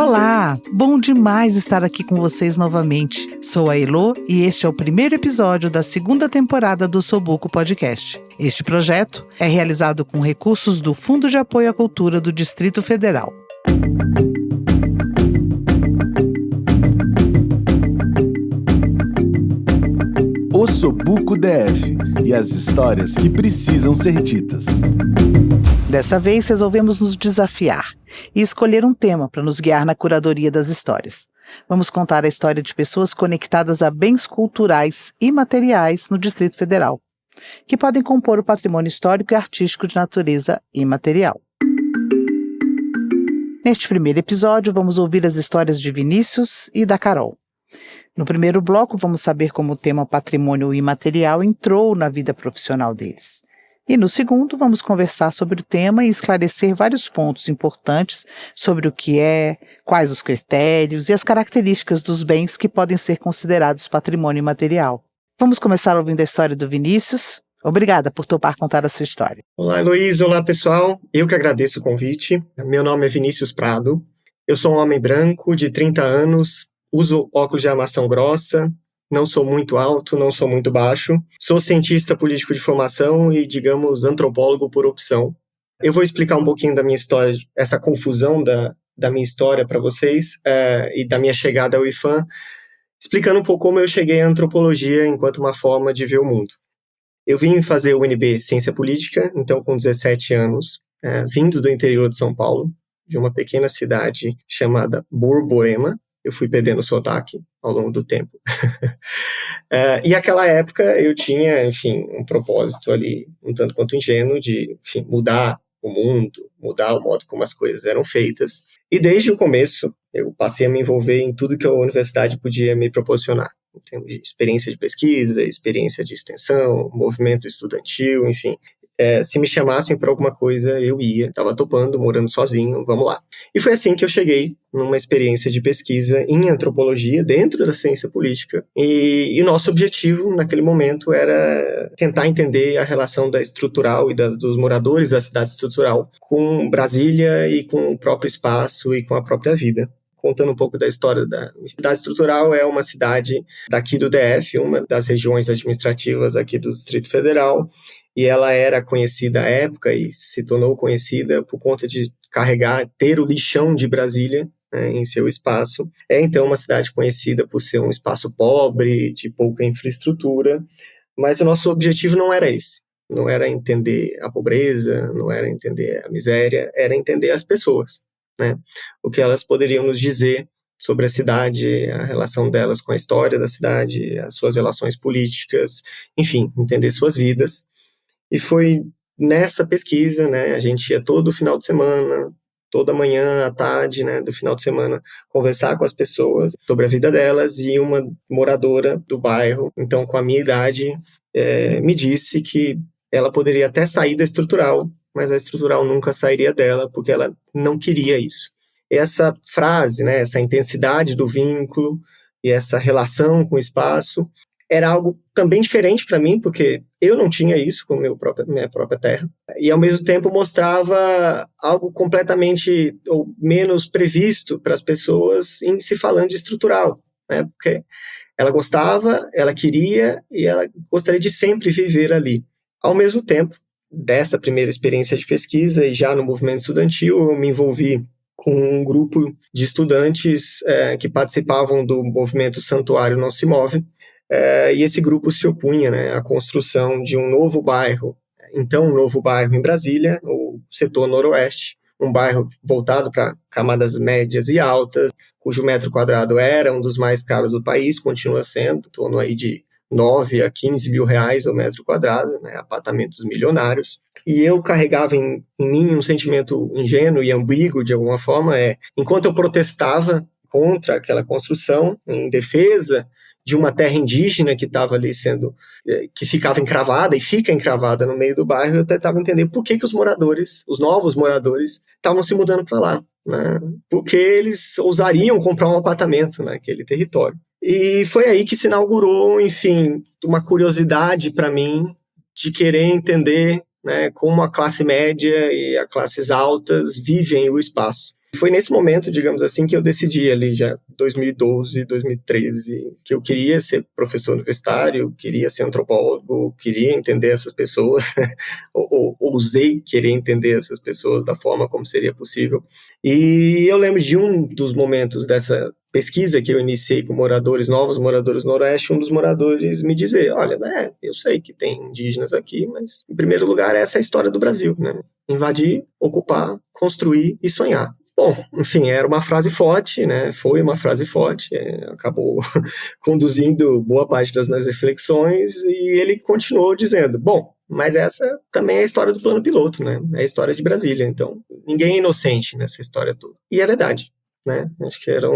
Olá, bom demais estar aqui com vocês novamente. Sou a Elô e este é o primeiro episódio da segunda temporada do Sobuco Podcast. Este projeto é realizado com recursos do Fundo de Apoio à Cultura do Distrito Federal. O Sobuco DF e as histórias que precisam ser ditas. Dessa vez, resolvemos nos desafiar e escolher um tema para nos guiar na curadoria das histórias. Vamos contar a história de pessoas conectadas a bens culturais e materiais no Distrito Federal, que podem compor o patrimônio histórico e artístico de natureza imaterial. Neste primeiro episódio, vamos ouvir as histórias de Vinícius e da Carol. No primeiro bloco, vamos saber como o tema patrimônio imaterial entrou na vida profissional deles. E no segundo, vamos conversar sobre o tema e esclarecer vários pontos importantes sobre o que é, quais os critérios e as características dos bens que podem ser considerados patrimônio imaterial. Vamos começar ouvindo a história do Vinícius. Obrigada por topar contar a sua história. Olá, Heloísa. Olá, pessoal. Eu que agradeço o convite. Meu nome é Vinícius Prado. Eu sou um homem branco de 30 anos, uso óculos de armação grossa, não sou muito alto, não sou muito baixo. Sou cientista político de formação e, digamos, antropólogo por opção. Eu vou explicar um pouquinho da minha história, essa confusão da minha história para vocês e da minha chegada ao IFAM, explicando um pouco como eu cheguei à antropologia enquanto uma forma de ver o mundo. Eu vim fazer o UNB Ciência Política, então com 17 anos, vindo do interior de São Paulo, de uma pequena cidade chamada Borborema. Eu fui perdendo o sotaque ao longo do tempo. E naquela época eu tinha, enfim, um propósito ali, um tanto quanto ingênuo, de, enfim, mudar o mundo, mudar o modo como as coisas eram feitas. E desde o começo eu passei a me envolver em tudo que a universidade podia me proporcionar, em termos de experiência de pesquisa, experiência de extensão, movimento estudantil, enfim. Se me chamassem para alguma coisa, eu ia. Estava topando, morando sozinho, vamos lá. E foi assim que eu cheguei numa experiência de pesquisa em antropologia, dentro da ciência política. E o nosso objetivo, naquele momento, era tentar entender a relação da estrutural e dos moradores da cidade estrutural com Brasília e com o próprio espaço e com a própria vida. Contando um pouco da história da cidade estrutural, é uma cidade daqui do DF, uma das regiões administrativas aqui do Distrito Federal, e ela era conhecida à época e se tornou conhecida por conta de ter o lixão de Brasília, né, em seu espaço. É então uma cidade conhecida por ser um espaço pobre, de pouca infraestrutura, mas o nosso objetivo não era esse. Não era entender a pobreza, não era entender a miséria, era entender as pessoas, né? O que elas poderiam nos dizer sobre a cidade, a relação delas com a história da cidade, as suas relações políticas, enfim, entender suas vidas. E foi nessa pesquisa, né, a gente ia todo final de semana, toda manhã, à tarde, né, do final de semana, conversar com as pessoas sobre a vida delas, e uma moradora do bairro, então com a minha idade, me disse que ela poderia até sair da estrutural, mas a estrutural nunca sairia dela, porque ela não queria isso. Essa frase, né, essa intensidade do vínculo e essa relação com o espaço era algo também diferente para mim, porque eu não tinha isso com minha própria terra, e ao mesmo tempo mostrava algo completamente ou menos previsto para as pessoas em se falando de estrutural, né, porque ela gostava, ela queria e ela gostaria de sempre viver ali. Ao mesmo tempo, dessa primeira experiência de pesquisa e já no movimento estudantil, eu me envolvi com um grupo de estudantes que participavam do movimento Santuário Não Se Move, e esse grupo se opunha, né, à construção de um novo bairro, então um novo bairro em Brasília, o setor noroeste, um bairro voltado para camadas médias e altas, cujo metro quadrado era um dos mais caros do país, continua sendo, em torno aí de 9 a 15 mil reais o metro quadrado, né, apartamentos milionários. E eu carregava em mim um sentimento ingênuo e ambíguo, de alguma forma, enquanto eu protestava contra aquela construção, em defesa de uma terra indígena que estava ali que ficava encravada e fica encravada no meio do bairro, eu tentava entender por que os moradores, os novos moradores, estavam se mudando para lá, né? Porque eles ousariam comprar um apartamento naquele território. E foi aí que se inaugurou, enfim, uma curiosidade para mim de querer entender, né, como a classe média e as classes altas vivem o espaço. Foi nesse momento, digamos assim, que eu decidi ali já 2012, 2013, que eu queria ser professor universitário, queria ser antropólogo, queria entender essas pessoas, ou ousei querer entender essas pessoas da forma como seria possível. E eu lembro de um dos momentos dessa pesquisa que eu iniciei com novos moradores do Noroeste, um dos moradores me dizer, olha, eu sei que tem indígenas aqui, mas em primeiro lugar essa é a história do Brasil, né? Invadir, ocupar, construir e sonhar. Bom, enfim, era uma frase forte, né? Foi uma frase forte, acabou conduzindo boa parte das minhas reflexões e ele continuou dizendo, bom, mas essa também é a história do plano piloto, né? É a história de Brasília, então ninguém é inocente nessa história toda. E é verdade, né? Acho que era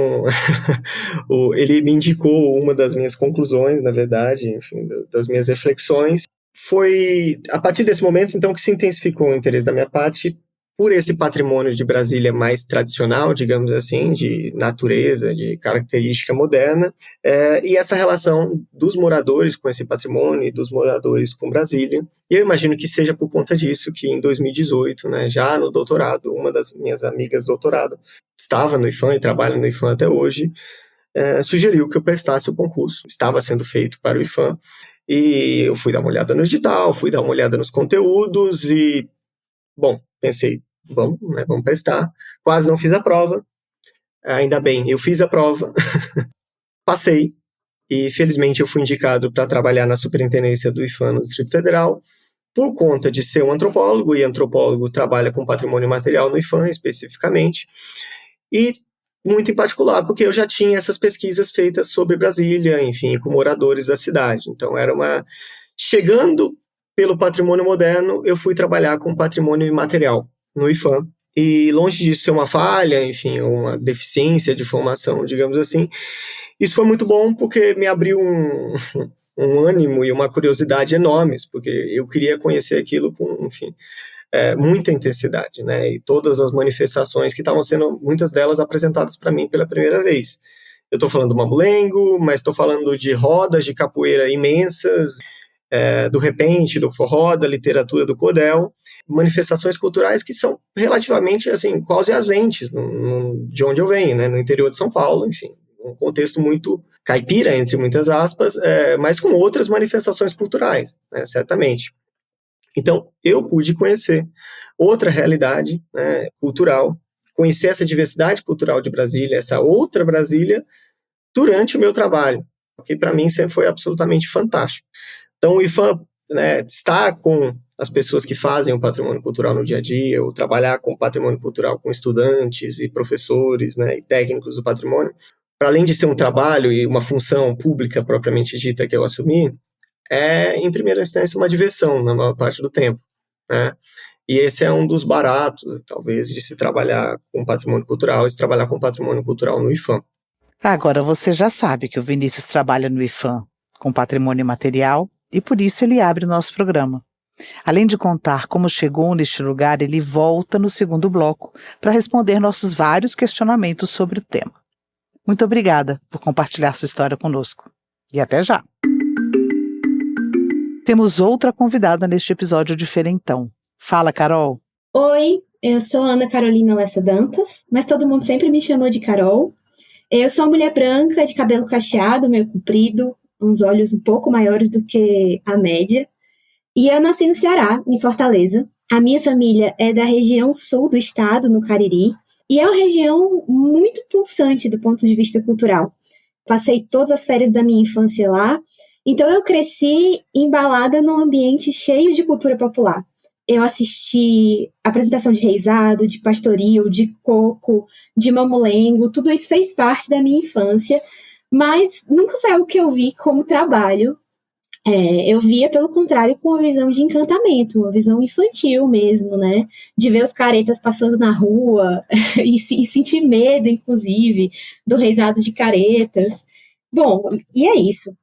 ele me indicou uma das minhas conclusões, na verdade, enfim, das minhas reflexões. Foi a partir desse momento, então, que se intensificou o interesse da minha parte por esse patrimônio de Brasília mais tradicional, digamos assim, de natureza, de característica moderna, e essa relação dos moradores com esse patrimônio e dos moradores com Brasília. E eu imagino que seja por conta disso que em 2018, né, já no doutorado, uma das minhas amigas do doutorado estava no IPHAN e trabalha no IPHAN até hoje, sugeriu que eu prestasse o concurso. Estava sendo feito para o IPHAN, e eu fui dar uma olhada no edital, fui dar uma olhada nos conteúdos e, bom, pensei, vamos prestar. Quase não fiz a prova, ainda bem, eu fiz a prova, passei, e felizmente eu fui indicado para trabalhar na superintendência do IPHAN no Distrito Federal, por conta de ser um antropólogo, e antropólogo trabalha com patrimônio material no IPHAN especificamente, e muito em particular, porque eu já tinha essas pesquisas feitas sobre Brasília, enfim, com moradores da cidade. Então, chegando pelo patrimônio moderno, eu fui trabalhar com patrimônio imaterial no IPHAN. E longe disso ser uma falha, enfim, uma deficiência de formação, digamos assim, isso foi muito bom porque me abriu um ânimo e uma curiosidade enormes, porque eu queria conhecer aquilo com, enfim, muita intensidade, né? E todas as manifestações que estavam sendo, muitas delas apresentadas para mim pela primeira vez. Eu estou falando do mamulengo, mas estou falando de rodas de capoeira imensas, do repente, do forró, da literatura do cordel, manifestações culturais que são relativamente, assim, quase ausentes de onde eu venho, né? No interior de São Paulo, enfim, um contexto muito caipira, entre muitas aspas, mas com outras manifestações culturais, né? Certamente. Então, eu pude conhecer outra realidade, né, cultural, conhecer essa diversidade cultural de Brasília, essa outra Brasília, durante o meu trabalho, que para mim sempre foi absolutamente fantástico. Então, o IPHAN, né, estar com as pessoas que fazem o patrimônio cultural no dia a dia, ou trabalhar com patrimônio cultural com estudantes e professores, né, e técnicos do patrimônio, para além de ser um trabalho e uma função pública propriamente dita que eu assumi, em primeira instância, uma diversão na maior parte do tempo, né? E esse é um dos baratos, talvez, de se trabalhar com patrimônio cultural e se trabalhar com patrimônio cultural no IPHAN. Agora você já sabe que o Vinícius trabalha no IPHAN com patrimônio imaterial e por isso ele abre o nosso programa. Além de contar como chegou neste lugar, ele volta no segundo bloco para responder nossos vários questionamentos sobre o tema. Muito obrigada por compartilhar sua história conosco. E até já! Temos outra convidada neste episódio diferentão. Fala, Carol. Oi, eu sou Ana Carolina Lessa Dantas, mas todo mundo sempre me chamou de Carol. Eu sou uma mulher branca, de cabelo cacheado, meio comprido, uns olhos um pouco maiores do que a média. E eu nasci no Ceará, em Fortaleza. A minha família é da região sul do estado, no Cariri, e é uma região muito pulsante do ponto de vista cultural. Passei todas as férias da minha infância lá, então eu cresci embalada num ambiente cheio de cultura popular. Eu assisti apresentação de reisado, de pastoril, de coco, de mamulengo, tudo isso fez parte da minha infância, mas nunca foi algo que eu vi como trabalho. Eu via, pelo contrário, com uma visão de encantamento, uma visão infantil mesmo, né? De ver os caretas passando na rua e sentir medo, inclusive, do reisado de caretas. Bom, e é isso.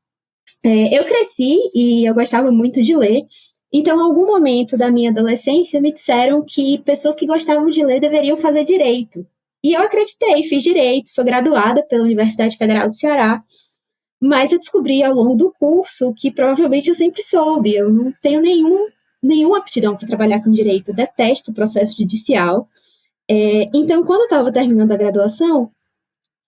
Eu cresci e eu gostava muito de ler, então, em algum momento da minha adolescência, me disseram que pessoas que gostavam de ler deveriam fazer direito. E eu acreditei, fiz direito, sou graduada pela Universidade Federal do Ceará, mas eu descobri ao longo do curso que provavelmente eu sempre soube, eu não tenho nenhuma aptidão para trabalhar com direito, eu detesto o processo judicial, Então, quando eu estava terminando a graduação,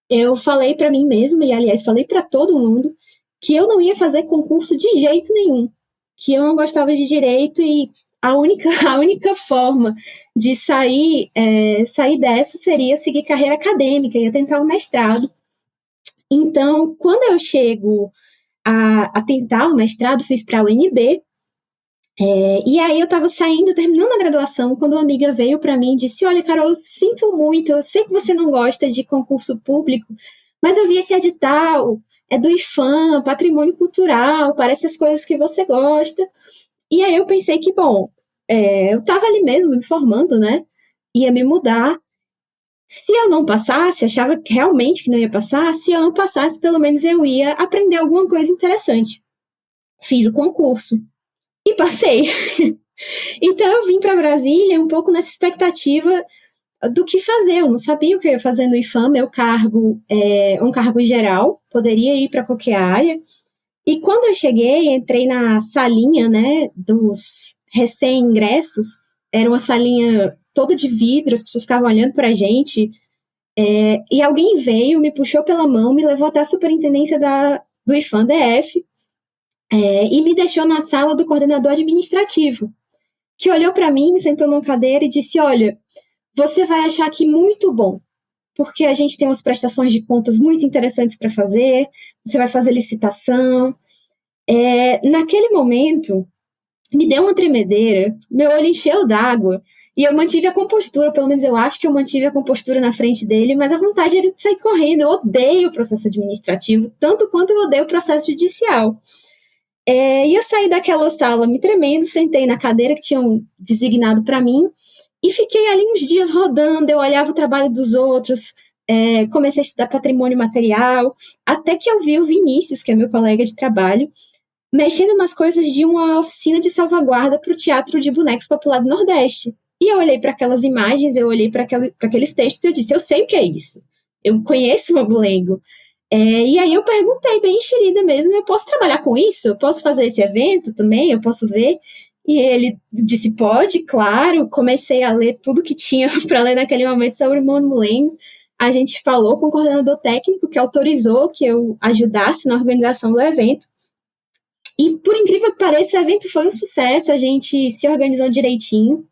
eu falei para mim mesma, e aliás, falei para todo mundo, que eu não ia fazer concurso de jeito nenhum, que eu não gostava de direito e a única forma de sair dessa seria seguir carreira acadêmica, ia tentar o mestrado. Então, quando eu chego a tentar o mestrado, fiz para a UNB, e aí eu estava terminando a graduação, quando uma amiga veio para mim e disse: olha, Carol, eu sinto muito, eu sei que você não gosta de concurso público, mas eu vi esse edital, é do IPHAN, patrimônio cultural, parece as coisas que você gosta. E aí eu pensei que, bom, eu estava ali mesmo me formando, né? Ia me mudar. Se eu não passasse, achava realmente que não ia passar, se eu não passasse, pelo menos eu ia aprender alguma coisa interessante. Fiz o concurso e passei. Então eu vim para Brasília um pouco nessa expectativa do que fazer. Eu não sabia o que eu ia fazer no IPHAN, meu cargo é um cargo geral, poderia ir para qualquer área. E quando eu cheguei, entrei na salinha, né, dos recém-ingressos, era uma salinha toda de vidro, as pessoas ficavam olhando para a gente, e alguém veio, me puxou pela mão, me levou até a superintendência do IPHAN DF, e me deixou na sala do coordenador administrativo, que olhou para mim, me sentou numa cadeira e disse: olha, você vai achar aqui muito bom, porque a gente tem umas prestações de contas muito interessantes para fazer, você vai fazer licitação. Naquele momento, me deu uma tremedeira, meu olho encheu d'água, e eu mantive a compostura, pelo menos eu acho que eu mantive a compostura na frente dele, mas a vontade era de sair correndo. Eu odeio o processo administrativo, tanto quanto eu odeio o processo judicial. E eu saí daquela sala me tremendo, sentei na cadeira que tinham designado para mim, e fiquei ali uns dias rodando, eu olhava o trabalho dos outros, comecei a estudar patrimônio material, até que eu vi o Vinícius, que é meu colega de trabalho, mexendo nas coisas de uma oficina de salvaguarda para o Teatro de Bonecos Popular do Nordeste. E eu olhei para aquelas imagens, eu olhei para aqueles textos e eu disse: eu sei o que é isso, eu conheço o Mamulengo. E aí eu perguntei, bem enxerida mesmo: eu posso trabalhar com isso? Eu posso fazer esse evento também? Eu posso ver? E ele disse: pode, claro. Comecei a ler tudo que tinha para ler naquele momento sobre o Mamulengo. A gente falou com o coordenador técnico, que autorizou que eu ajudasse na organização do evento. E, por incrível que pareça, o evento foi um sucesso, a gente se organizou direitinho.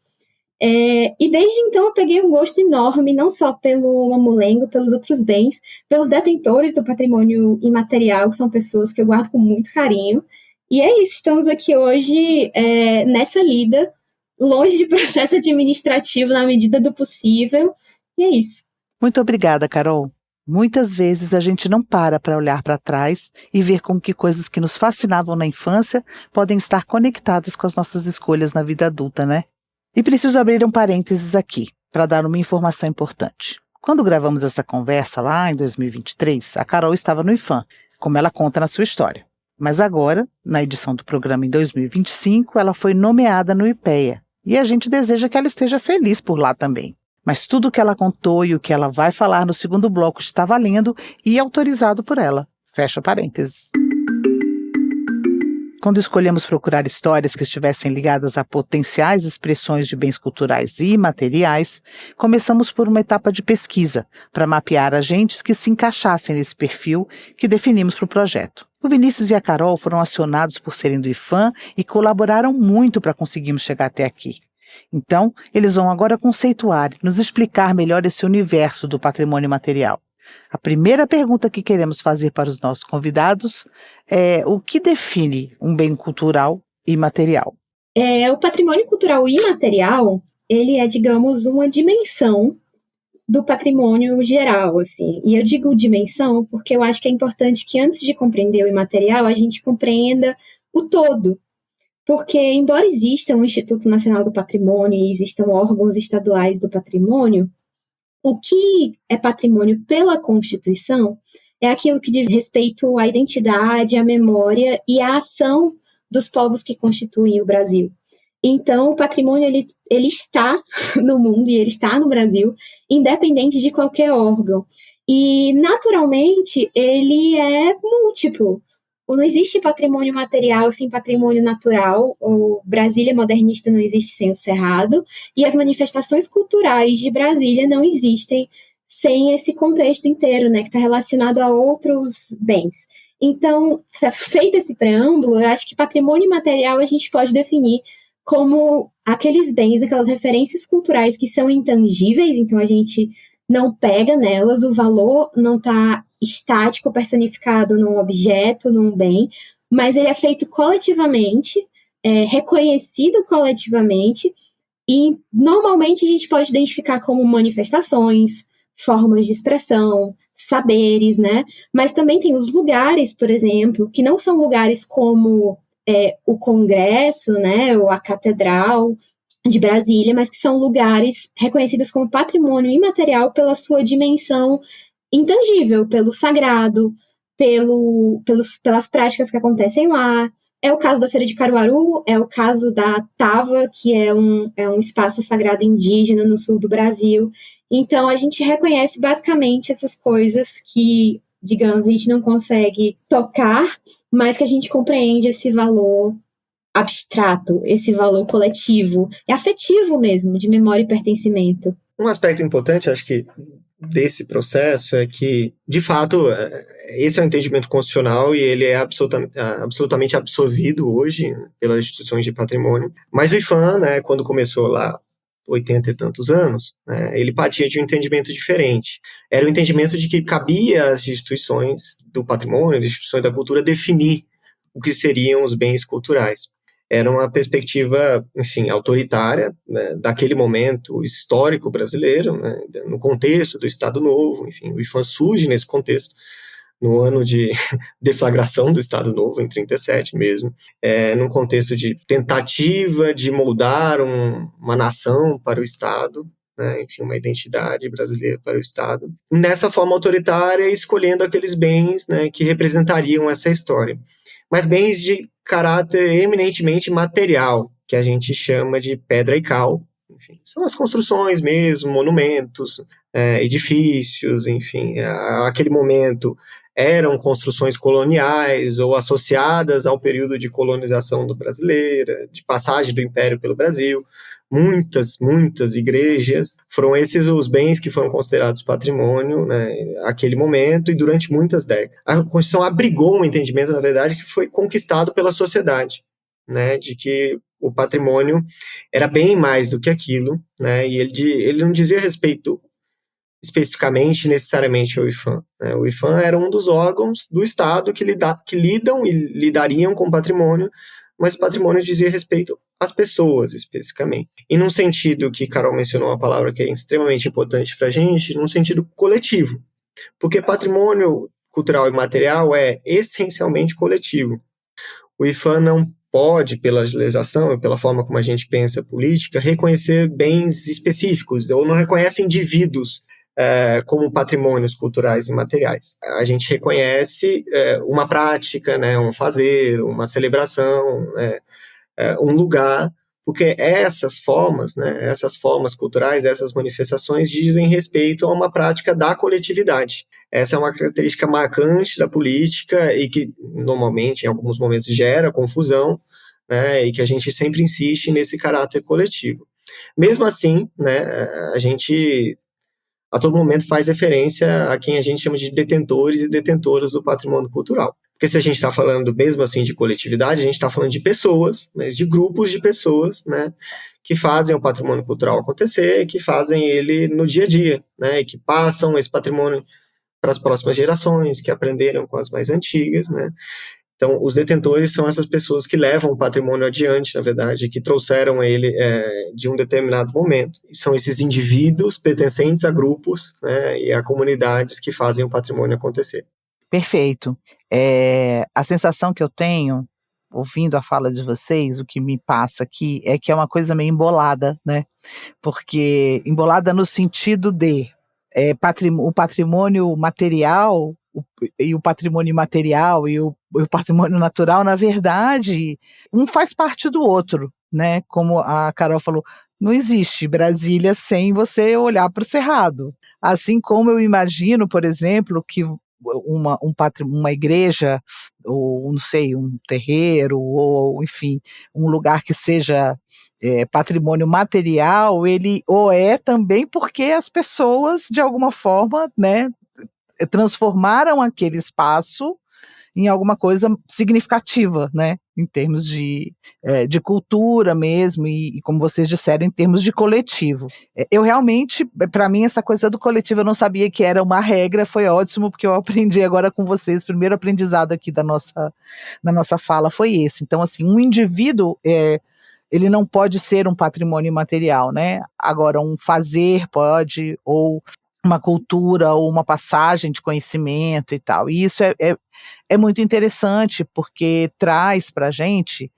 E desde então eu peguei um gosto enorme, não só pelo Mamulengo, pelos outros bens, pelos detentores do patrimônio imaterial, que são pessoas que eu guardo com muito carinho. E é isso, estamos aqui hoje nessa lida, longe de processo administrativo na medida do possível, e é isso. Muito obrigada, Carol. Muitas vezes a gente não para olhar para trás e ver como que coisas que nos fascinavam na infância podem estar conectadas com as nossas escolhas na vida adulta, né? E preciso abrir um parênteses aqui, para dar uma informação importante. Quando gravamos essa conversa lá em 2023, a Carol estava no IPHAN, como ela conta na sua história. Mas agora, na edição do programa em 2025, ela foi nomeada no IPEA. E a gente deseja que ela esteja feliz por lá também. Mas tudo o que ela contou e o que ela vai falar no segundo bloco está valendo e autorizado por ela. Fecha parênteses. Quando escolhemos procurar histórias que estivessem ligadas a potenciais expressões de bens culturais e imateriais, começamos por uma etapa de pesquisa, para mapear agentes que se encaixassem nesse perfil que definimos para o projeto. O Vinícius e a Carol foram acionados por serem do IPHAN e colaboraram muito para conseguirmos chegar até aqui. Então, eles vão agora conceituar e nos explicar melhor esse universo do patrimônio material. A primeira pergunta que queremos fazer para os nossos convidados é: o que define um bem cultural imaterial? O patrimônio cultural imaterial, ele é, digamos, uma dimensão do patrimônio geral, assim. E eu digo dimensão porque eu acho que é importante que, antes de compreender o imaterial, a gente compreenda o todo. Porque, embora exista um Instituto Nacional do Patrimônio e existam órgãos estaduais do patrimônio, o que é patrimônio pela Constituição é aquilo que diz respeito à identidade, à memória e à ação dos povos que constituem o Brasil. Então, o patrimônio ele está no mundo e ele está no Brasil, independente de qualquer órgão. E, naturalmente, ele é múltiplo. não existe patrimônio material sem patrimônio natural, o Brasília modernista não existe sem o Cerrado, e as manifestações culturais de Brasília não existem sem esse contexto inteiro, né, que está relacionado a outros bens. Então, feito esse preâmbulo, eu acho que patrimônio material a gente pode definir como aqueles bens, aquelas referências culturais que são intangíveis, então a gente não pega nelas, o valor não está estático, personificado num objeto, num bem, mas ele é feito coletivamente, reconhecido coletivamente, e normalmente a gente pode identificar como manifestações, formas de expressão, saberes, né? Mas também tem os lugares, por exemplo, que não são lugares como o Congresso, né, ou a Catedral de Brasília, mas que são lugares reconhecidos como patrimônio imaterial pela sua dimensão intangível, pelo sagrado, pelas práticas que acontecem lá. É o caso da Feira de Caruaru, é o caso da Tava, que é um espaço sagrado indígena no sul do Brasil. Então, a gente reconhece basicamente essas coisas que, digamos, a gente não consegue tocar, mas que a gente compreende esse valor abstrato, esse valor coletivo, e afetivo mesmo, de memória e pertencimento. Um aspecto importante, acho que, desse processo é que, de fato, esse é um entendimento constitucional e ele é absolutamente absorvido hoje pelas instituições de patrimônio. Mas o IPHAN, né, quando começou lá 80 e tantos anos, né, ele partia de um entendimento diferente. Era o entendimento de que cabia às instituições do patrimônio, às instituições da cultura, definir o que seriam os bens culturais. Era uma perspectiva, enfim, autoritária, né, daquele momento histórico brasileiro, né, no contexto do Estado Novo, enfim, o IPHAN surge nesse contexto, no ano de deflagração do Estado Novo, em 37 mesmo, num contexto de tentativa de moldar uma nação para o Estado, né, enfim, uma identidade brasileira para o Estado, nessa forma autoritária, escolhendo aqueles bens, né, que representariam essa história. Mas bens de caráter eminentemente material, que a gente chama de pedra e cal. Enfim, são as construções mesmo, monumentos, edifícios, enfim, aquele momento eram construções coloniais ou associadas ao período de colonização brasileira, de passagem do Império pelo Brasil. Muitas igrejas, foram esses os bens que foram considerados patrimônio, né, naquele momento e durante muitas décadas. A Constituição abrigou um entendimento, na verdade, que foi conquistado pela sociedade, né, de que o patrimônio era bem mais do que aquilo, né, e ele não dizia respeito especificamente, necessariamente, ao IPHAN. Né? O IPHAN era um dos órgãos do Estado que lidam e lidariam com patrimônio, mas o patrimônio dizia respeito às pessoas, especificamente. E num sentido que Carol mencionou uma palavra que é extremamente importante para a gente, num sentido coletivo. Porque patrimônio cultural e material é essencialmente coletivo. O IPHAN não pode, pela legislação e pela forma como a gente pensa a política, reconhecer bens específicos, ou não reconhece indivíduos como patrimônios culturais e materiais. A gente reconhece uma prática, né, um fazer, uma celebração, um lugar, porque essas formas, né, essas formas culturais, essas manifestações dizem respeito a uma prática da coletividade. Essa é uma característica marcante da política e que, normalmente, em alguns momentos, gera confusão, né, e que a gente sempre insiste nesse caráter coletivo. Mesmo assim, né, a gente a todo momento faz referência a quem a gente chama de detentores e detentoras do patrimônio cultural. Porque se a gente está falando mesmo assim de coletividade, a gente está falando de pessoas, mas de grupos de pessoas, né, que fazem o patrimônio cultural acontecer, que fazem ele no dia a dia, né, e que passam esse patrimônio para as próximas gerações, que aprenderam com as mais antigas, né. Então, os detentores são essas pessoas que levam o patrimônio adiante, na verdade, que trouxeram ele de um determinado momento. E são esses indivíduos pertencentes a grupos, né, e a comunidades que fazem o patrimônio acontecer. Perfeito. A sensação que eu tenho, ouvindo a fala de vocês, o que me passa aqui é que é uma coisa meio embolada, né? Porque embolada no sentido de o patrimônio material e o patrimônio imaterial e o patrimônio natural, na verdade, um faz parte do outro, né? Como a Carol falou, não existe Brasília sem você olhar para o Cerrado. Assim como eu imagino, por exemplo, que uma igreja, ou não sei, um terreiro, ou enfim, um lugar que seja patrimônio material, ele ou é também porque as pessoas, de alguma forma, né, transformaram aquele espaço em alguma coisa significativa, né, em termos de cultura mesmo e, como vocês disseram, em termos de coletivo. Eu realmente, para mim, essa coisa do coletivo, eu não sabia que era uma regra, foi ótimo, porque eu aprendi agora com vocês, o primeiro aprendizado aqui da nossa fala foi esse. Então, assim, um indivíduo, ele não pode ser um patrimônio imaterial, né, agora um fazer pode, ou uma cultura ou uma passagem de conhecimento e tal. E isso é muito interessante, porque traz para a gente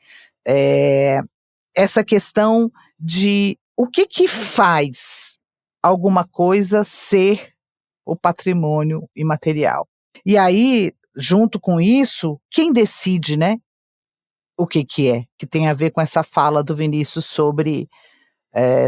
essa questão de o que faz alguma coisa ser o patrimônio imaterial. E aí, junto com isso, quem decide, né, o que é, que tem a ver com essa fala do Vinícius sobre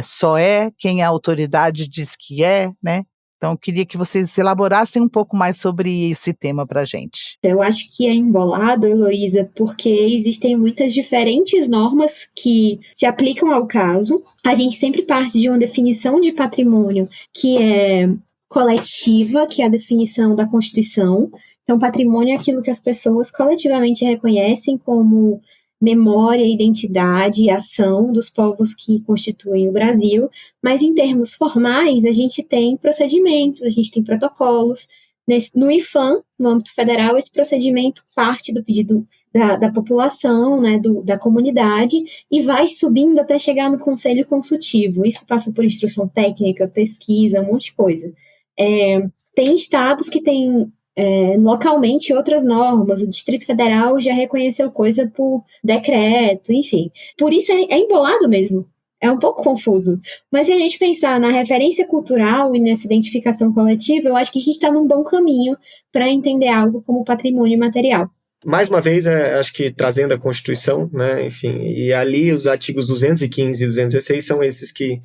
só é quem a autoridade diz que é, né? Então, eu queria que vocês elaborassem um pouco mais sobre esse tema para a gente. Eu acho que é embolado, Heloísa, porque existem muitas diferentes normas que se aplicam ao caso. A gente sempre parte de uma definição de patrimônio que é coletiva, que é a definição da Constituição. Então, patrimônio é aquilo que as pessoas coletivamente reconhecem como memória, identidade e ação dos povos que constituem o Brasil, mas em termos formais, a gente tem procedimentos, a gente tem protocolos. No IPHAN, no âmbito federal, esse procedimento parte do pedido da população, né, da comunidade, e vai subindo até chegar no Conselho Consultivo. Isso passa por instrução técnica, pesquisa, um monte de coisa. Tem estados que têm localmente outras normas, o Distrito Federal já reconheceu coisa por decreto, enfim. Por isso é embolado mesmo. É um pouco confuso. Mas se a gente pensar na referência cultural e nessa identificação coletiva, eu acho que a gente está num bom caminho para entender algo como patrimônio imaterial. Mais uma vez, acho que trazendo a Constituição, né, enfim, e ali os artigos 215 e 216 são esses que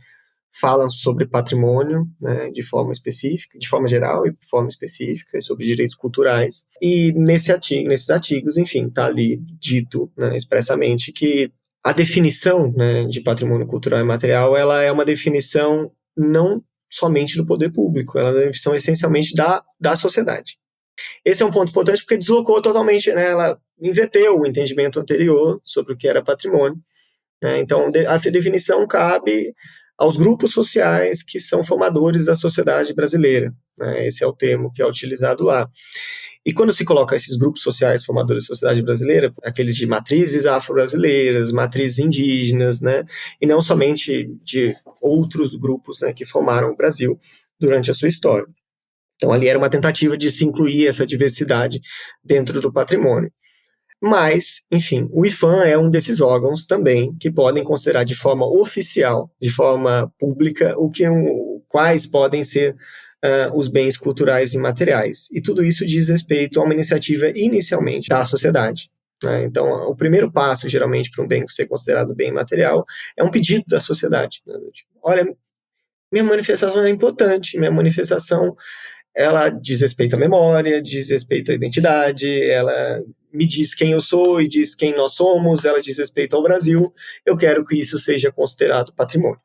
falam sobre patrimônio, né, de forma específica, de forma geral e de forma específica, e sobre direitos culturais. E nesses artigos, enfim, está ali dito, né, expressamente que a definição, né, de patrimônio cultural e material, ela é uma definição não somente do poder público, ela é uma definição essencialmente da sociedade. Esse é um ponto importante porque deslocou totalmente, né, ela inverteu o entendimento anterior sobre o que era patrimônio, né, então a definição cabe aos grupos sociais que são formadores da sociedade brasileira, né? Esse é o termo que é utilizado lá. E quando se coloca esses grupos sociais formadores da sociedade brasileira, aqueles de matrizes afro-brasileiras, matrizes indígenas, né? E não somente de outros grupos, né, que formaram o Brasil durante a sua história. Então ali era uma tentativa de se incluir essa diversidade dentro do patrimônio. Mas, enfim, o IPHAN é um desses órgãos também que podem considerar de forma oficial, de forma pública, quais podem ser os bens culturais e materiais. E tudo isso diz respeito a uma iniciativa inicialmente da sociedade, né? Então, o primeiro passo, geralmente, para um bem ser considerado bem material, é um pedido da sociedade, né? Tipo, olha, minha manifestação é importante, minha manifestação ela diz respeito à memória, diz respeito à identidade, ela me diz quem eu sou e diz quem nós somos, ela diz respeito ao Brasil, eu quero que isso seja considerado patrimônio.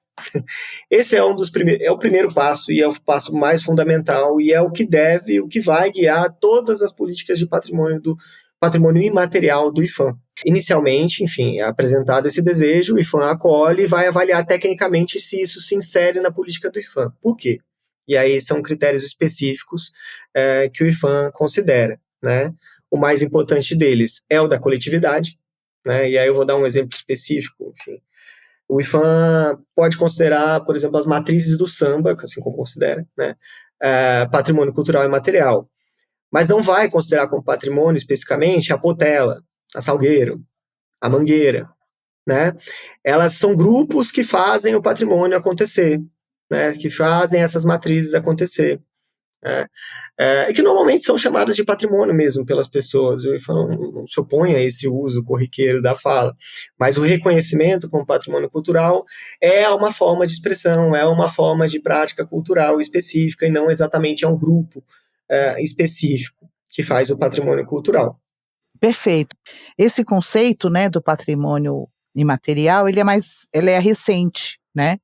Esse é o primeiro passo e é o passo mais fundamental e é o que vai guiar todas as políticas de patrimônio imaterial do IPHAN. Inicialmente, enfim, é apresentado esse desejo, o IPHAN acolhe e vai avaliar tecnicamente se isso se insere na política do IPHAN. Por quê? E aí são critérios específicos que o IPHAN considera, né? O mais importante deles é o da coletividade, né? E aí eu vou dar um exemplo específico. Enfim. O IPHAN pode considerar, por exemplo, as matrizes do samba, assim como considera, né? Patrimônio cultural e material. Mas não vai considerar como patrimônio especificamente a Portela, a Salgueiro, a Mangueira, né? Elas são grupos que fazem o patrimônio acontecer, né, que fazem essas matrizes acontecer, né, e que normalmente são chamadas de patrimônio mesmo pelas pessoas. O IPHAN não se opõe a esse uso corriqueiro da fala, mas o reconhecimento como patrimônio cultural é uma forma de expressão, é uma forma de prática cultural específica e não exatamente é um grupo específico. que faz o patrimônio cultural. Perfeito. Esse conceito, né, do patrimônio imaterial, ele é recente, né?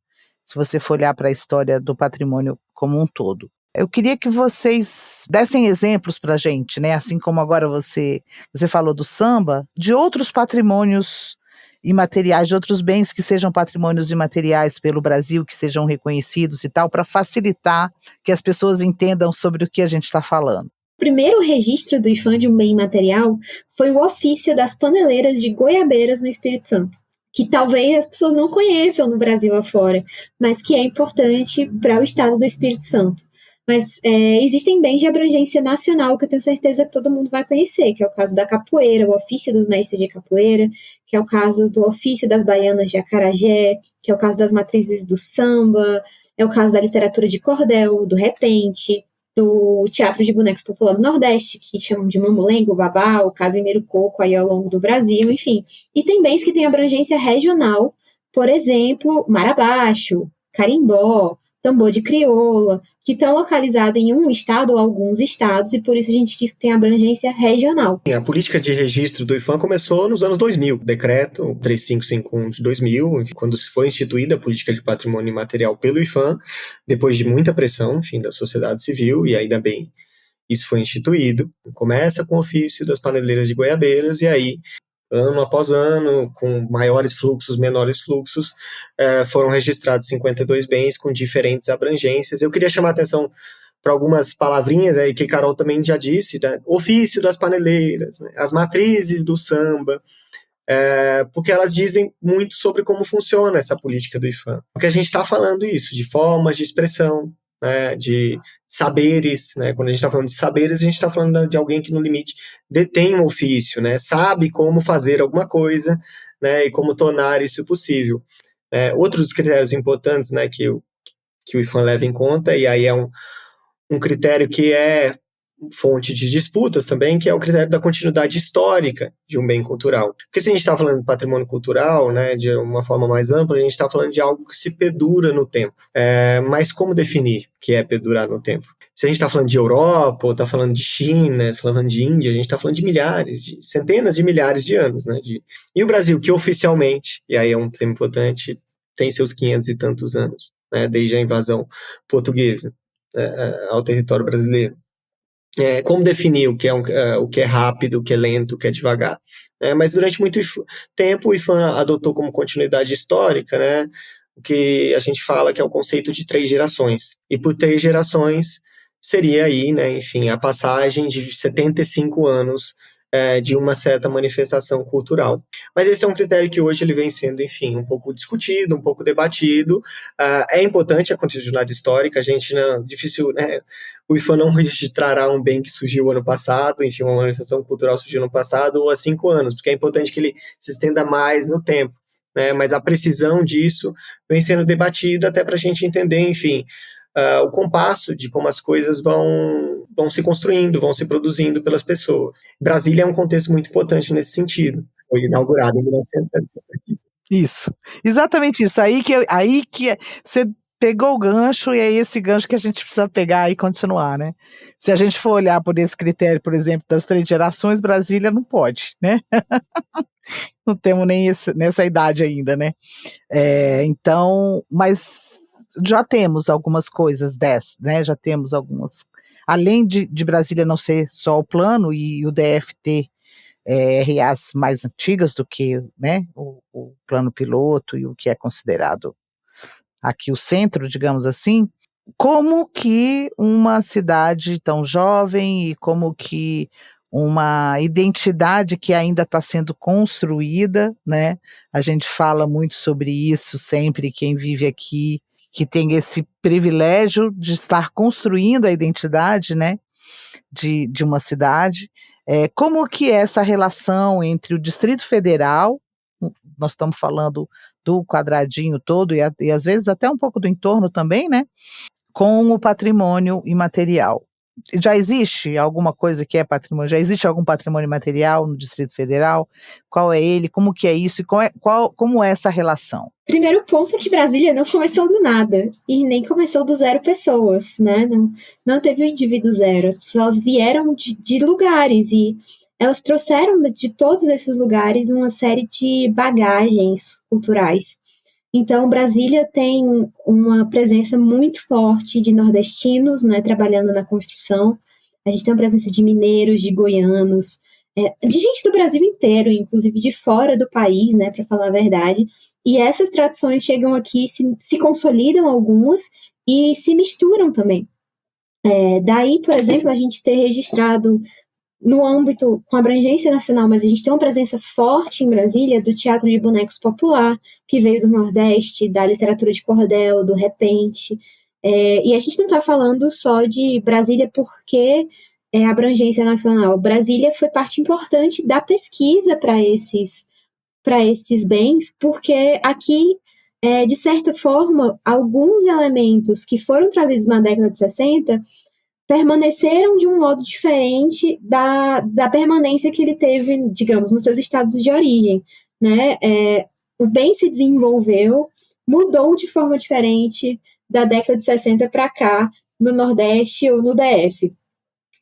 Se você for olhar para a história do patrimônio como um todo. Eu queria que vocês dessem exemplos para a gente, né? Assim como agora você falou do samba, de outros patrimônios imateriais, de outros bens que sejam patrimônios imateriais pelo Brasil, que sejam reconhecidos e tal, para facilitar que as pessoas entendam sobre o que a gente está falando. O primeiro registro do IPHAN de um bem imaterial foi o ofício das paneleiras de Goiabeiras no Espírito Santo, que talvez as pessoas não conheçam no Brasil afora, mas que é importante para o estado do Espírito Santo. Mas existem bens de abrangência nacional que eu tenho certeza que todo mundo vai conhecer, que é o caso da capoeira, o ofício dos mestres de capoeira, que é o caso do ofício das baianas de acarajé, que é o caso das matrizes do samba, é o caso da literatura de cordel, do repente, do Teatro de Bonecos Popular do Nordeste, que chamam de Mamulengo, Babá, o Casimiro Coco aí ao longo do Brasil, enfim. E tem bens que têm abrangência regional, por exemplo, Marabaixo, Carimbó, tambor de crioula, que estão localizados em um estado ou alguns estados, e por isso a gente diz que tem abrangência regional. A política de registro do IPHAN começou nos anos 2000, decreto 3551 de 2000, quando foi instituída a política de patrimônio imaterial pelo IPHAN, depois de muita pressão, enfim, da sociedade civil, e ainda bem, isso foi instituído. Começa com o ofício das paneleiras de Goiabeiras, e aí, ano após ano, com maiores fluxos, menores fluxos, foram registrados 52 bens com diferentes abrangências. Eu queria chamar a atenção para algumas palavrinhas aí que Carol também já disse, né? Ofício das paneleiras, né? As matrizes do samba, porque elas dizem muito sobre como funciona essa política do IPHAN. Porque a gente está falando isso, de formas de expressão, né, de saberes, né? Quando a gente está falando de saberes, a gente está falando de alguém que, no limite, detém um ofício, né? Sabe como fazer alguma coisa, né? E como tornar isso possível. Outros critérios importantes, né, que o IPHAN leva em conta, e aí é um critério que é fonte de disputas também, que é o critério da continuidade histórica de um bem cultural. Porque se a gente está falando de patrimônio cultural, né, de uma forma mais ampla, a gente está falando de algo que se perdura no tempo. Mas como definir que é perdurar no tempo? Se a gente está falando de Europa, ou está falando de China, falando de Índia, a gente está falando de milhares, de centenas de milhares de anos, né? E o Brasil, que oficialmente, e aí é um tema importante, tem seus 500 e tantos anos, né, desde a invasão portuguesa ao território brasileiro. Como definir o que é rápido, o que é lento, o que é devagar? Mas durante muito tempo o IPHAN adotou como continuidade histórica, né, o que a gente fala que é o conceito de 3 gerações. E por 3 gerações seria aí, né, enfim, a passagem de 75 anos de uma certa manifestação cultural. Mas esse é um critério que hoje ele vem sendo, enfim, um pouco discutido, um pouco debatido. É importante a continuidade histórica, a gente difícil, né, o IPHAN não registrará um bem que surgiu ano passado, enfim, uma manifestação cultural surgiu no passado ou há 5 anos, porque é importante que ele se estenda mais no tempo, né? Mas a precisão disso vem sendo debatida até para a gente entender, enfim, o compasso de como as coisas vão se construindo, vão se produzindo pelas pessoas. Brasília é um contexto muito importante nesse sentido. Foi inaugurado em 1960. Isso, exatamente isso. Aí que você pegou o gancho, e é esse gancho que a gente precisa pegar e continuar, né? Se a gente for olhar por esse critério, por exemplo, das 3 gerações, Brasília não pode, né? Não temos nem nessa idade ainda, né? Então, mas já temos algumas coisas dessas, né? Já temos algumas. Além de Brasília não ser só o plano e o DF ter RAs mais antigas do que, né, o plano piloto e o que é considerado aqui o centro, digamos assim, como que uma cidade tão jovem e como que uma identidade que ainda está sendo construída, né? A gente fala muito sobre isso sempre, quem vive aqui, que tem esse privilégio de estar construindo a identidade, né, de uma cidade. Como que é essa relação entre o Distrito Federal, nós estamos falando do quadradinho todo e às vezes até um pouco do entorno também, né, com o patrimônio imaterial? Já existe alguma coisa que é patrimônio? Já existe algum patrimônio material no Distrito Federal? Qual é ele? Como que é isso? E como é essa relação? Primeiro ponto é que Brasília não começou do nada e nem começou do zero pessoas, né? Não teve um indivíduo zero. As pessoas vieram de lugares e elas trouxeram de todos esses lugares uma série de bagagens culturais. Então, Brasília tem uma presença muito forte de nordestinos, né, trabalhando na construção. A gente tem uma presença de mineiros, de goianos, de gente do Brasil inteiro, inclusive de fora do país, né, para falar a verdade. E essas tradições chegam aqui, se consolidam algumas e se misturam também. Daí, por exemplo, a gente ter registrado no âmbito com abrangência nacional, mas a gente tem uma presença forte em Brasília do teatro de bonecos popular, que veio do Nordeste, da literatura de cordel, do repente. E a gente não está falando só de Brasília porque é abrangência nacional. Brasília foi parte importante da pesquisa para esses bens, porque aqui, de certa forma, alguns elementos que foram trazidos na década de 60 permaneceram de um modo diferente da permanência que ele teve, digamos, nos seus estados de origem, né? O bem se desenvolveu, mudou de forma diferente da década de 60 para cá, no Nordeste ou no DF.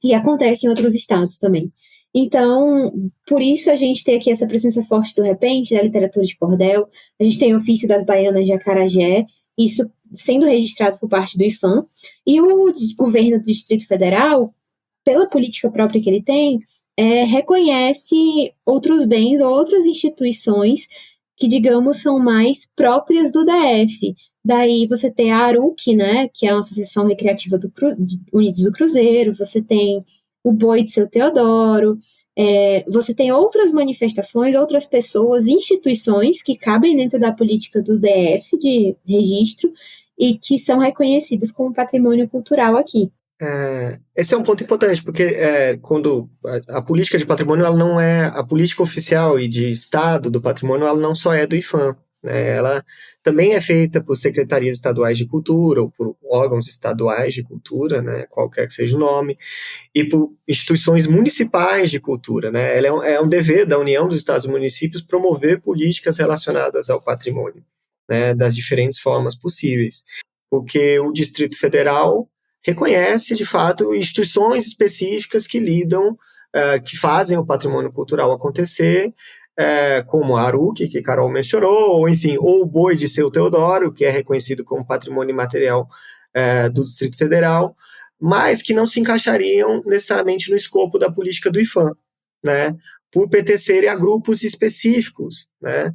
E acontece em outros estados também. Então, por isso a gente tem aqui essa presença forte do repente, da literatura de cordel, a gente tem o ofício das baianas de acarajé, isso sendo registrado por parte do IPHAN, e o governo do Distrito Federal, pela política própria que ele tem, reconhece outros bens ou outras instituições que, digamos, são mais próprias do DF. Daí você tem a ARUC, né, que é uma associação recreativa Unidos do Cruzeiro, você tem o Boi de Seu Teodoro, você tem outras manifestações, outras pessoas, instituições que cabem dentro da política do DF de registro e que são reconhecidas como patrimônio cultural aqui. Esse é um ponto importante, porque quando a política de patrimônio, ela não é a política oficial e de Estado do patrimônio, ela não só é do IPHAN, né? Ela também é feita por secretarias estaduais de cultura ou por órgãos estaduais de cultura, né? Qualquer que seja o nome, e por instituições municipais de cultura, né? Ela é um dever da União dos Estados e Municípios promover políticas relacionadas ao patrimônio, né? Das diferentes formas possíveis, porque o Distrito Federal reconhece, de fato, instituições específicas que lidam, que fazem o patrimônio cultural acontecer, como a ARUC, que Carol mencionou, ou enfim, ou o Boi de Seu Teodoro, que é reconhecido como patrimônio imaterial do Distrito Federal, mas que não se encaixariam necessariamente no escopo da política do IPHAN, né, por pertencerem a grupos específicos, né,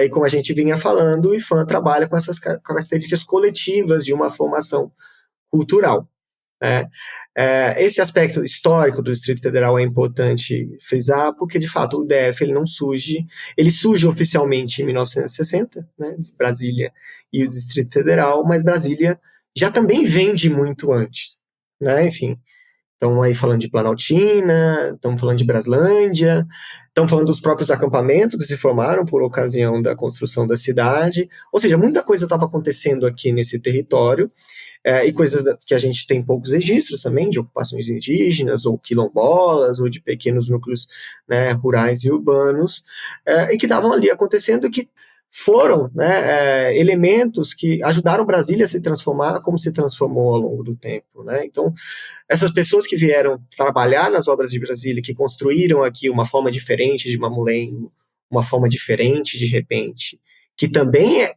e como a gente vinha falando, o IPHAN trabalha com essas características coletivas de uma formação cultural. Esse aspecto histórico do Distrito Federal é importante frisar, porque, de fato, o DF ele surge oficialmente em 1960, né, Brasília e o Distrito Federal, mas Brasília já também vem de muito antes, né, enfim. Estamos aí falando de Planaltina, estamos falando de Braslândia, estamos falando dos próprios acampamentos que se formaram por ocasião da construção da cidade, ou seja, muita coisa estava acontecendo aqui nesse território, e coisas que a gente tem poucos registros também, de ocupações indígenas, ou quilombolas, ou de pequenos núcleos, né, rurais e urbanos, e que estavam ali acontecendo e que foram, né, elementos que ajudaram Brasília a se transformar como se transformou ao longo do tempo, né? Então, essas pessoas que vieram trabalhar nas obras de Brasília, que construíram aqui uma forma diferente de mamulengo, uma forma diferente de repente, que também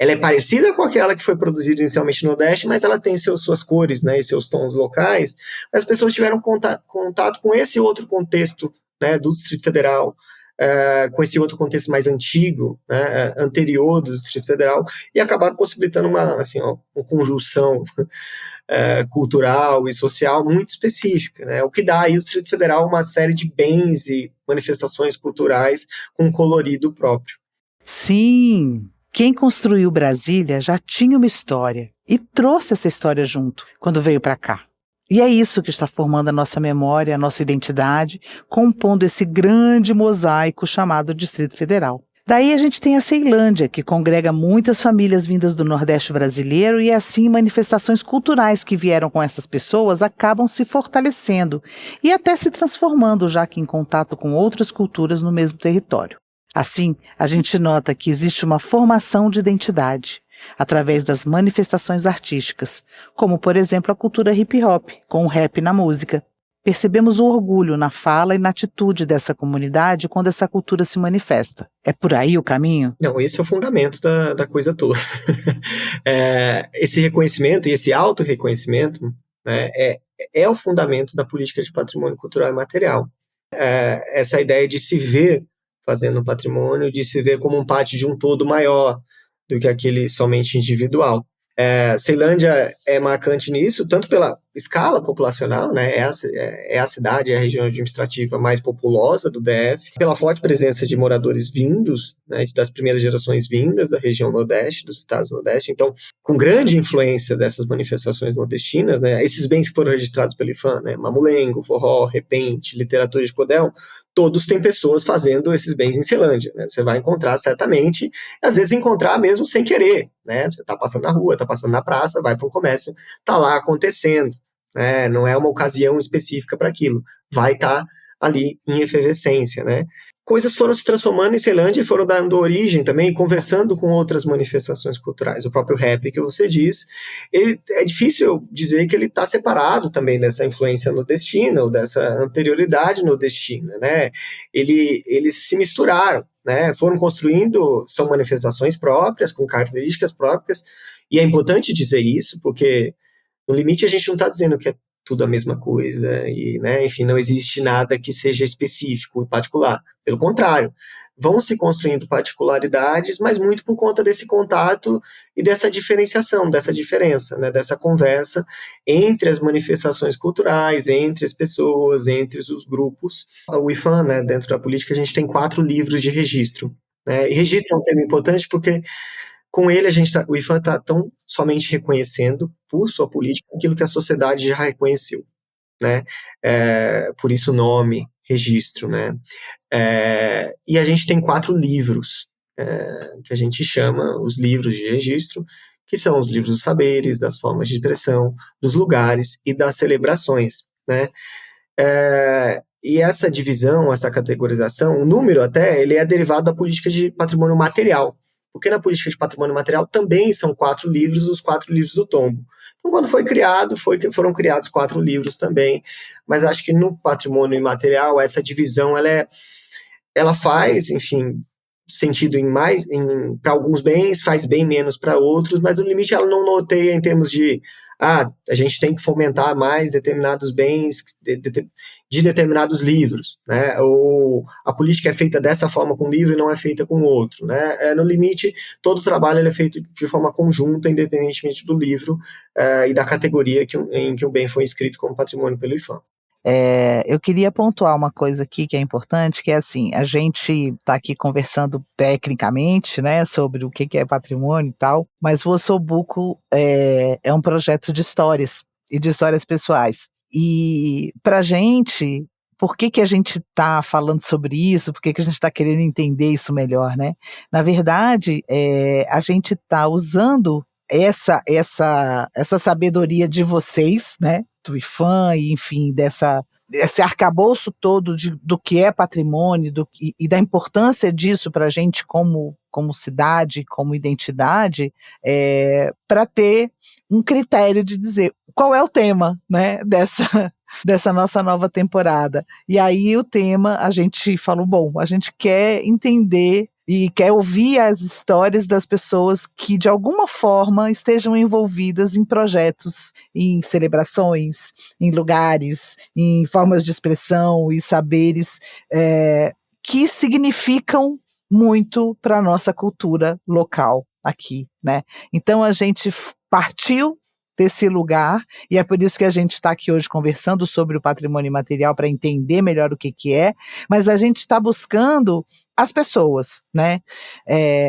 ela é parecida com aquela que foi produzida inicialmente no Nordeste, mas ela tem suas cores, né, e seus tons locais. As pessoas tiveram contato com esse outro contexto, né, do Distrito Federal, com esse outro contexto mais antigo, né, anterior do Distrito Federal, e acabaram possibilitando uma conjunção cultural e social muito específica, né, o que dá aí ao Distrito Federal uma série de bens e manifestações culturais com um colorido próprio. Sim! Quem construiu Brasília já tinha uma história e trouxe essa história junto quando veio para cá. E é isso que está formando a nossa memória, a nossa identidade, compondo esse grande mosaico chamado Distrito Federal. Daí a gente tem a Ceilândia, que congrega muitas famílias vindas do Nordeste brasileiro e assim manifestações culturais que vieram com essas pessoas acabam se fortalecendo e até se transformando, já que em contato com outras culturas no mesmo território. Assim, a gente nota que existe uma formação de identidade através das manifestações artísticas, como por exemplo a cultura hip hop, com o rap na música. Percebemos o orgulho na fala e na atitude dessa comunidade quando essa cultura se manifesta. É por aí o caminho? Não, esse é o fundamento da coisa toda. Esse reconhecimento e esse autorreconhecimento, né, é o fundamento da política de patrimônio cultural e material. Essa ideia de se ver fazendo patrimônio, de se ver como um parte de um todo maior do que aquele somente individual. Ceilândia é marcante nisso, tanto pela escala populacional, né? É a cidade, é a região administrativa mais populosa do DF, pela forte presença de moradores vindos, né, das primeiras gerações vindas da região Nordeste, dos estados do Nordeste. Então, com grande influência dessas manifestações nordestinas, né, esses bens que foram registrados pelo IPHAN, né, mamulengo, forró, repente, literatura de cordel, todos têm pessoas fazendo esses bens em Ceilândia, né? Você vai encontrar certamente, às vezes encontrar mesmo sem querer, né? Você está passando na rua, está passando na praça, vai para um comércio, está lá acontecendo, né? Não é uma ocasião específica para aquilo, vai estar ali em efervescência, né? Coisas foram se transformando em Ceilândia e foram dando origem também, conversando com outras manifestações culturais. O próprio rap que você diz, é difícil dizer que ele está separado também dessa influência nordestina ou dessa anterioridade nordestina, né? Eles se misturaram, né? Foram construindo, são manifestações próprias, com características próprias, e é importante dizer isso, porque no limite a gente não está dizendo que é tudo a mesma coisa, e, né, enfim, não existe nada que seja específico e particular. Pelo contrário, vão se construindo particularidades, mas muito por conta desse contato e dessa diferenciação, dessa diferença, né, dessa conversa entre as manifestações culturais, entre as pessoas, entre os grupos. O IPHAN, né, dentro da política, a gente tem 4 livros de registro, né, e registro é um termo importante porque com ele, o IPHAN está tão somente reconhecendo, por sua política, aquilo que a sociedade já reconheceu, né? Por isso o nome, registro, né? E a gente tem 4 livros, que a gente chama os livros de registro, que são os livros dos saberes, das formas de expressão, dos lugares e das celebrações, né? E essa divisão, essa categorização, o número até, ele é derivado da política de patrimônio material, porque na política de patrimônio material também são 4 livros, os 4 livros do tombo. Então, quando foi criado, foram criados 4 livros também, mas acho que no patrimônio imaterial, essa divisão, ela faz, enfim, sentido para alguns bens, faz bem menos para outros, mas no limite ela não norteia em termos de a gente tem que fomentar mais determinados bens de determinados livros, né? Ou a política é feita dessa forma com um livro e não é feita com outro, né? No limite, todo o trabalho é feito de forma conjunta, independentemente do livro e da categoria em que o bem foi inscrito como patrimônio pelo IPHAN. Eu queria pontuar uma coisa aqui que é importante, que é assim, a gente está aqui conversando tecnicamente, né, sobre o que é patrimônio e tal, mas o Ossobuco é um projeto de histórias e de histórias pessoais. E para a gente, por que a gente está falando sobre isso? Por que a gente está querendo entender isso melhor, né? Na verdade, a gente está usando essa sabedoria de vocês, né, do IPHAN, e enfim, desse arcabouço todo do que é patrimônio e da importância disso para a gente como cidade, como identidade, para ter um critério de dizer qual é o tema, né, dessa nossa nova temporada. E aí o tema, a gente falou, bom, a gente quer entender e quer ouvir as histórias das pessoas que, de alguma forma, estejam envolvidas em projetos, em celebrações, em lugares, em formas de expressão e saberes que significam muito para a nossa cultura local aqui, né? Então, a gente partiu desse lugar, e é por isso que a gente está aqui hoje conversando sobre o patrimônio imaterial para entender melhor o que é, mas a gente está buscando as pessoas, né?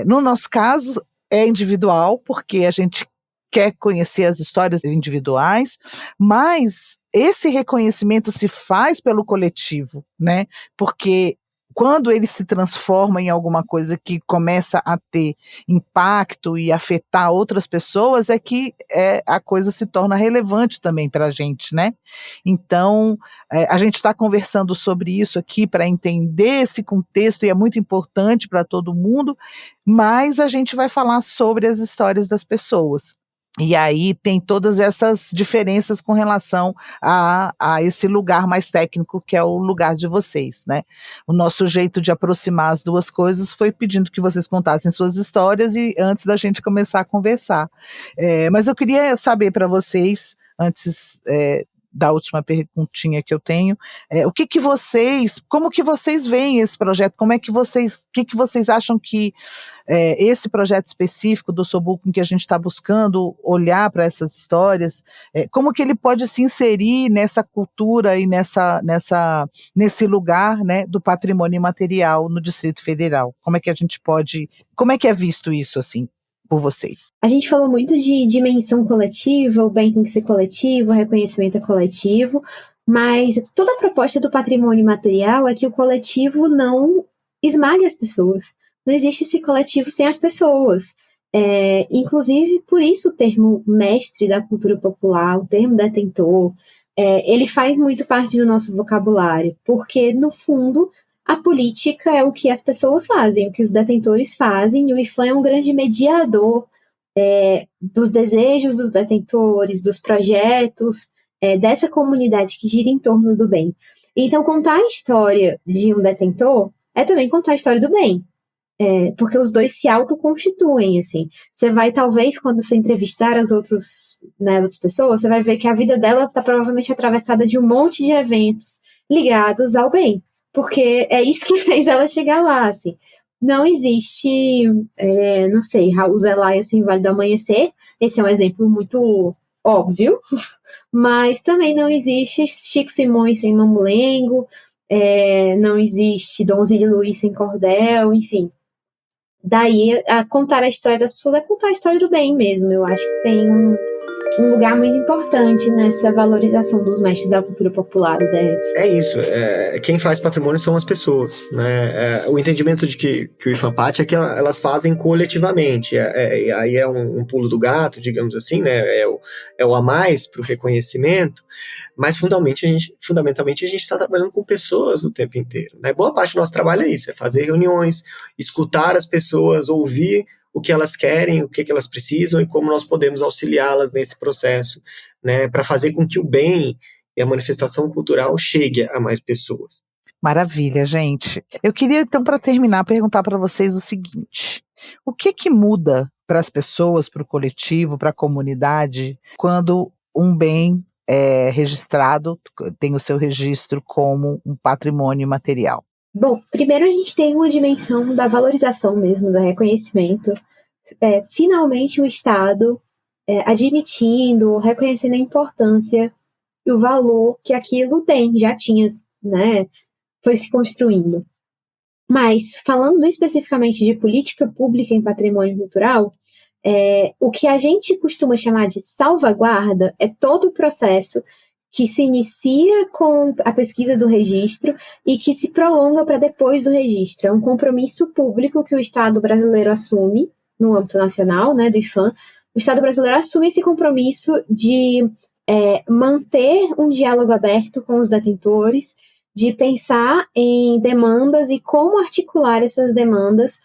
No nosso caso, é individual, porque a gente quer conhecer as histórias individuais, mas esse reconhecimento se faz pelo coletivo, né? Porque quando ele se transforma em alguma coisa que começa a ter impacto e afetar outras pessoas, é que a coisa se torna relevante também para a gente, né? Então, a gente está conversando sobre isso aqui para entender esse contexto, e é muito importante para todo mundo, mas a gente vai falar sobre as histórias das pessoas. E aí tem todas essas diferenças com relação a esse lugar mais técnico, que é o lugar de vocês, né? O nosso jeito de aproximar as duas coisas foi pedindo que vocês contassem suas histórias e antes da gente começar a conversar. Mas eu queria saber para vocês, antes da última perguntinha que eu tenho, como que vocês veem esse projeto? O que vocês acham que esse projeto específico do Osobuco, em que a gente está buscando olhar para essas histórias, como que ele pode se inserir nessa cultura e nesse lugar, né, do patrimônio imaterial no Distrito Federal? Como é que é visto isso, assim, por vocês? A gente falou muito de dimensão coletiva, o bem tem que ser coletivo, o reconhecimento é coletivo, mas toda a proposta do patrimônio imaterial é que o coletivo não esmague as pessoas. Não existe esse coletivo sem as pessoas. Inclusive, por isso o termo mestre da cultura popular, o termo detentor, ele faz muito parte do nosso vocabulário, porque, no fundo, a política é o que as pessoas fazem, o que os detentores fazem, e o IFAM é um grande mediador dos desejos dos detentores, dos projetos, dessa comunidade que gira em torno do bem. Então, contar a história de um detentor é também contar a história do bem, porque os dois se autoconstituem, assim. Você vai, talvez, quando você entrevistar as outras pessoas, você vai ver que a vida dela está provavelmente atravessada de um monte de eventos ligados ao bem, porque é isso que fez ela chegar lá, assim. Não existe, não sei, Raul Zelaya sem Vale do Amanhecer, esse é um exemplo muito óbvio, mas também não existe Chico Simões sem Mamulengo, não existe Donzílio Luiz sem Cordel, enfim. Daí, contar a história das pessoas é contar a história do bem mesmo. Eu acho que tem um lugar muito importante nessa valorização dos mestres da cultura popular do DF. É isso, quem faz patrimônio são as pessoas, né? O entendimento de que o IFAMPAT é que elas fazem coletivamente, aí é um pulo do gato, digamos assim, né? É o a mais para o reconhecimento, mas fundamentalmente a gente está trabalhando com pessoas o tempo inteiro, né? Boa parte do nosso trabalho é isso, é fazer reuniões, escutar as pessoas, ouvir o que elas querem, o que elas precisam e como nós podemos auxiliá-las nesse processo, né, para fazer com que o bem e a manifestação cultural chegue a mais pessoas. Maravilha, gente. Eu queria, então, para terminar, perguntar para vocês o seguinte: o que muda para as pessoas, para o coletivo, para a comunidade, quando um bem é registrado, tem o seu registro como um patrimônio imaterial? Bom, primeiro a gente tem uma dimensão da valorização mesmo, do reconhecimento. Finalmente o Estado admitindo, reconhecendo a importância e o valor que aquilo tem, já tinha, né, foi se construindo. Mas, falando especificamente de política pública em patrimônio cultural, o que a gente costuma chamar de salvaguarda é todo o processo que se inicia com a pesquisa do registro e que se prolonga para depois do registro. É um compromisso público que o Estado brasileiro assume no âmbito nacional, né, do IFAM. O Estado brasileiro assume esse compromisso de manter um diálogo aberto com os detentores, de pensar em demandas e como articular essas demandas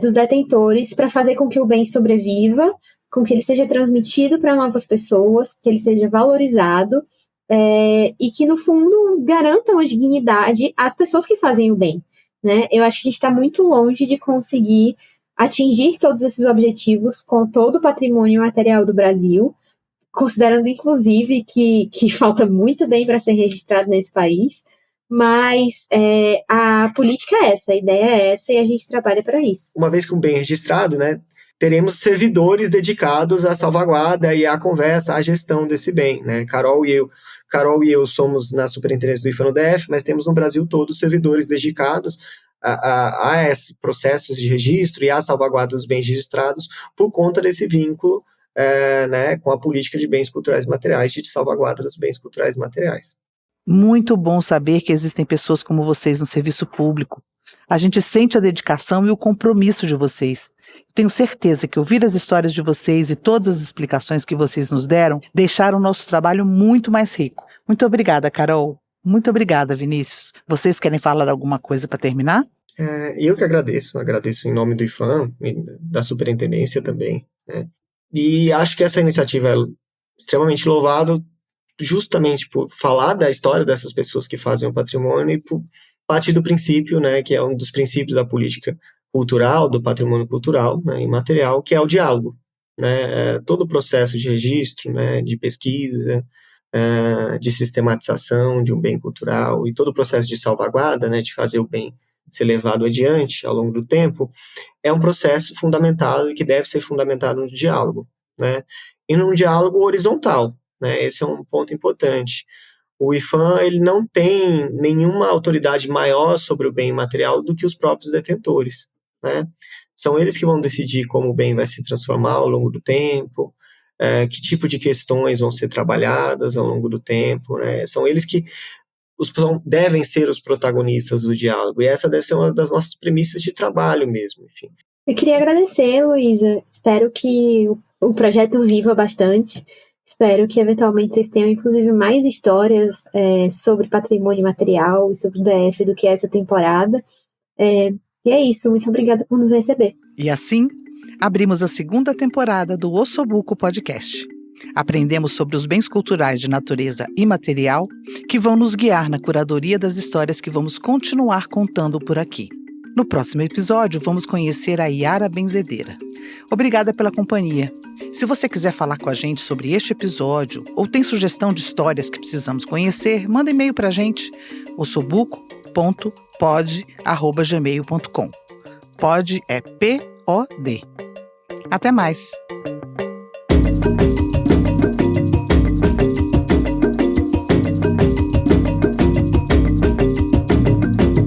dos detentores para fazer com que o bem sobreviva, com que ele seja transmitido para novas pessoas, que ele seja valorizado e que, no fundo, garantam a dignidade às pessoas que fazem o bem, né? Eu acho que a gente está muito longe de conseguir atingir todos esses objetivos com todo o patrimônio material do Brasil, considerando, inclusive, que falta muito bem para ser registrado nesse país, mas a política é essa, a ideia é essa e a gente trabalha para isso. Uma vez que um bem é registrado, né, teremos servidores dedicados à salvaguarda e à conversa, à gestão desse bem, né? Carol e eu somos na superintendência do IFAM no DF, mas temos no Brasil todo servidores dedicados a esses processos de registro e à salvaguarda dos bens registrados por conta desse vínculo né, com a política de bens culturais e materiais, de salvaguarda dos bens culturais e materiais. Muito bom saber que existem pessoas como vocês no serviço público. A gente sente a dedicação e o compromisso de vocês. Tenho certeza que ouvir as histórias de vocês e todas as explicações que vocês nos deram deixaram o nosso trabalho muito mais rico. Muito obrigada, Carol. Muito obrigada, Vinícius. Vocês querem falar alguma coisa para terminar? Eu que agradeço em nome do IPHAN e da superintendência também, né? E acho que essa iniciativa é extremamente louvável, justamente por falar da história dessas pessoas que fazem o patrimônio e por partir do princípio, né, que é um dos princípios da política cultural, do patrimônio cultural, né, imaterial, que é o diálogo, né, todo o processo de registro, né, de pesquisa, de sistematização de um bem cultural e todo o processo de salvaguarda, né, de fazer o bem ser levado adiante ao longo do tempo, é um processo fundamentado e que deve ser fundamentado no diálogo, né, e num diálogo horizontal, né, esse é um ponto importante. O IPHAN ele não tem nenhuma autoridade maior sobre o bem imaterial do que os próprios detentores, né? São eles que vão decidir como o bem vai se transformar ao longo do tempo, que tipo de questões vão ser trabalhadas ao longo do tempo, né? São eles que devem ser os protagonistas do diálogo, e essa deve ser uma das nossas premissas de trabalho mesmo, enfim. Eu queria agradecer, Luísa. Espero que o projeto viva bastante. Espero que, eventualmente, vocês tenham, inclusive, mais histórias sobre patrimônio material e sobre o DF do que essa temporada. E é isso. Muito obrigada por nos receber. E assim, abrimos a segunda temporada do Ossobuco Podcast. Aprendemos sobre os bens culturais de natureza imaterial que vão nos guiar na curadoria das histórias que vamos continuar contando por aqui. No próximo episódio, vamos conhecer a Yara Benzedeira. Obrigada pela companhia. Se você quiser falar com a gente sobre este episódio ou tem sugestão de histórias que precisamos conhecer, manda e-mail para a gente, ossobuco.pod@gmail.com. Pod é P-O-D. Até mais!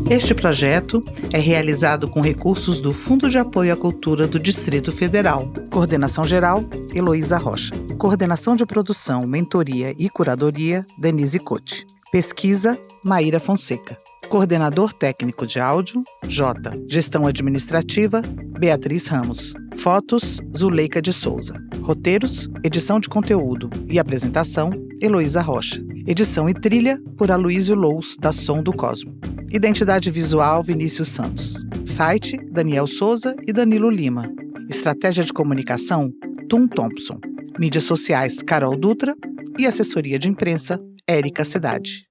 Este projeto é realizado com recursos do Fundo de Apoio à Cultura do Distrito Federal. Coordenação geral, Heloísa Rocha. Coordenação de produção, mentoria e curadoria, Denise Cote. Pesquisa, Maíra Fonseca. Coordenador técnico de áudio, Jota. Gestão administrativa, Beatriz Ramos. Fotos, Zuleika de Souza. Roteiros, edição de conteúdo e apresentação, Heloísa Rocha. Edição e trilha, por Aloysio Lous, da Som do Cosmo. Identidade visual, Vinícius Santos. Site, Daniel Souza e Danilo Lima. Estratégia de comunicação, Tum Thompson. Mídias sociais, Carol Dutra. E assessoria de imprensa, Érica Cidade.